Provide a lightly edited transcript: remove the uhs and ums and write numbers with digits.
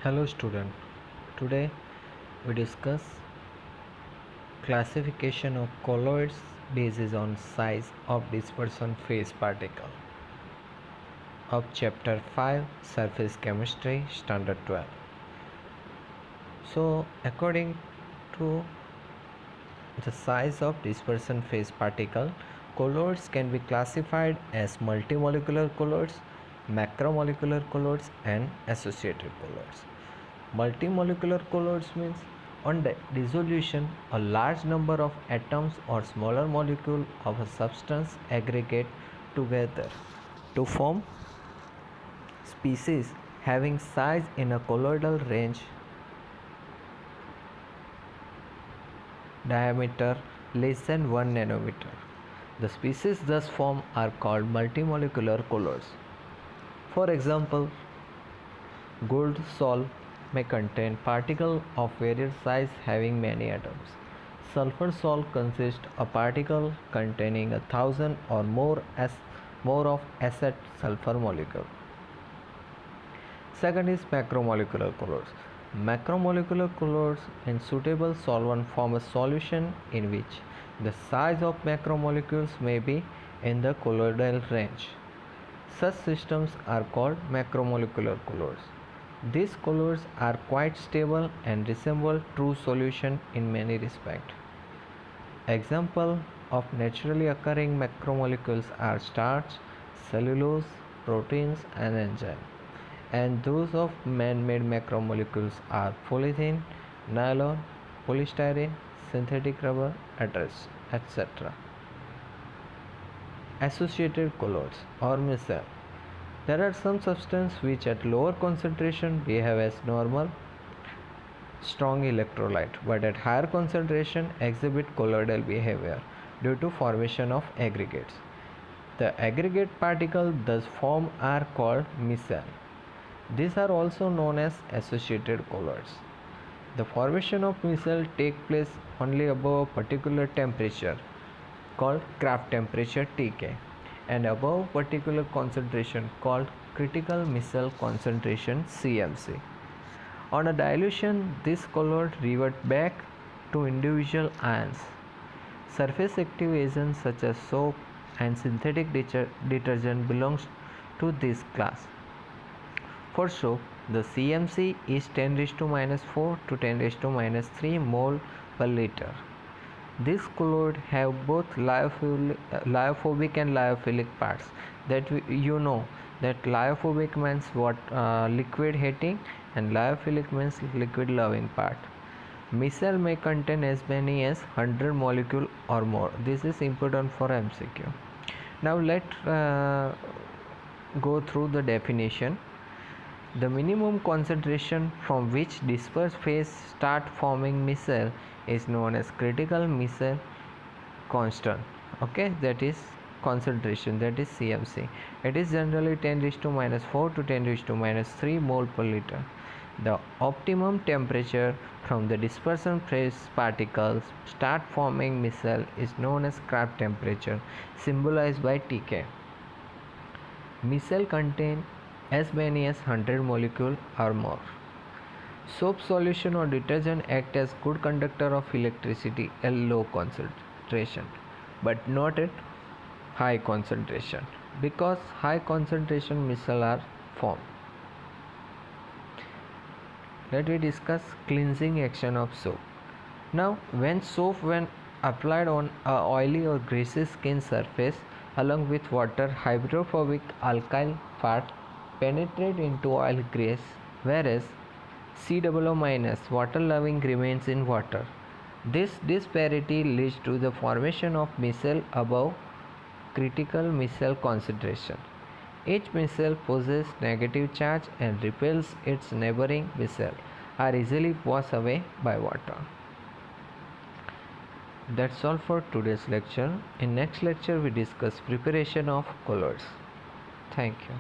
Hello student. Today we discuss classification of colloids based on size of dispersion phase particle of chapter 5 surface chemistry standard 12. So according to the size of dispersion phase particle, colloids can be classified as multimolecular colloids, macromolecular colloids and associated colloids. Multimolecular colloids means on dissolution, a large number of atoms or smaller molecules of a substance aggregate together to form species having size in a colloidal range diameter less than 1 nanometer. The species thus formed are called multimolecular colloids. For example, gold sol may contain particles of various size having many atoms. Sulfur sol consists a particle containing 1,000 or more of acid sulfur molecule. Second is macromolecular colloids. Macromolecular colloids in suitable solvent form a solution in which the size of macromolecules may be in the colloidal range. Such systems are called macromolecular colloids. These colloids are quite stable and resemble true solution in many respects. Examples of naturally occurring macromolecules are starch, cellulose, proteins and enzymes. And those of man-made macromolecules are polythene, nylon, polystyrene, synthetic rubber, etc. Associated colloids or micelle. There are some substances which at lower concentration behave as normal strong electrolyte but at higher concentration exhibit colloidal behavior due to formation of aggregates. The aggregate particles thus formed are called micelle. These are also known as associated colloids. The formation of micelle takes place only above a particular temperature called Kraft temperature Tk and above particular concentration called critical micelle concentration CMC. On a dilution, this colloid revert back to individual ions. Surface active agents such as soap and synthetic detergent belongs to this class. For soap, the CMC is 10⁻⁴ to 10⁻³ mole per liter. These colloids have both lyophobic and lyophilic parts. That you know that lyophobic means liquid hating and lyophilic means liquid loving part. Micelle may contain as many as 100 molecules or more. This is important for MCQ. Now let's go through the definition. The minimum concentration from which dispersed phase start forming micelle is known as critical micelle constant. Okay, that is concentration, that is CMC. It is generally 10⁻⁴ to 10⁻³ mole per liter. The optimum temperature from the dispersion phase particles start forming micelle is known as Kraft temperature, symbolized by Tk. Micelle contain as many as 100 molecules or more. Soap solution or detergent act as good conductor of electricity at low concentration, but not at high concentration, because high concentration micelle are formed. Let me discuss cleansing action of soap. Now, when soap applied on a oily or greasy skin surface along with water, hydrophobic alkyl part penetrate into oil grease, whereas COO- water loving remains in water. This disparity leads to the formation of micelle above critical micelle concentration. Each micelle possesses negative charge and repels its neighboring micelle are easily washed away by water. That's all for today's lecture. In next lecture we discuss preparation of colloids. Thank you.